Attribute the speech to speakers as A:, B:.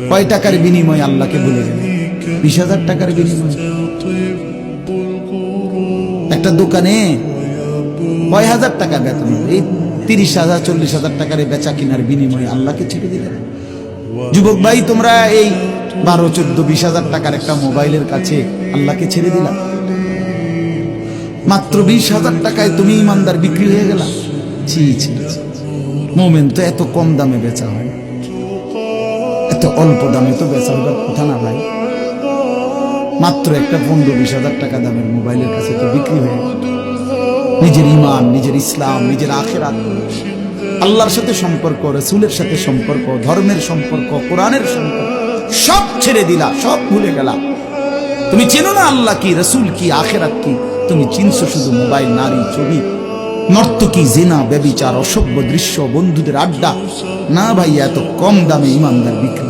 A: কয় টাকার বিনিময়ে আল্লাহকে ভুলে গেল? 20,000 টাকার বিনিময়ে। একটা দোকানে কয় হাজার টাকা বেতন, এই 30,000 40,000 টাকার বেচা কিনার বিনিময়ে আল্লাহকে ছেড়ে দিলেন। যুবক ভাই, তোমরা এই 12, 14, 20,000 টাকার একটা মোবাইলের কাছে আল্লাহকে ছেড়ে দিলাম। মাত্র 20,000 টাকায় তুমি ইমানদার বিক্রি হয়ে গেলা। ছি ছি, মোমেন তো এত কম দামে বেচা হয়, এত অল্প দামে তো বেচা হবার কথা না ভাই। মাত্র একটা 15-20,000 টাকা দামের মোবাইলের কাছে তো বিক্রি হয়ে গেল। নিজের ইমান, নিজের ইসলাম, নিজের আখিরাত, আল্লাহর সাথে সম্পর্ক, রাসূলের সাথে সম্পর্ক, ধর্মের সম্পর্ক, কোরআনের সম্পর্ক সব ছেড়ে দিলা, সব ভুলে গেলা। তুমি চেনো না আল্লাহ কি, রাসূল কি, আখিরাত কি। তুমি চিনছো শুধু মোবাইল, নারী, ছবি, নর্তকী, জিনা, ব্যভিচার, অসভ্য দৃশ্য, বন্ধুদের আড্ডা। না ভাই, এত কম দামে ইমানদার বিক্রি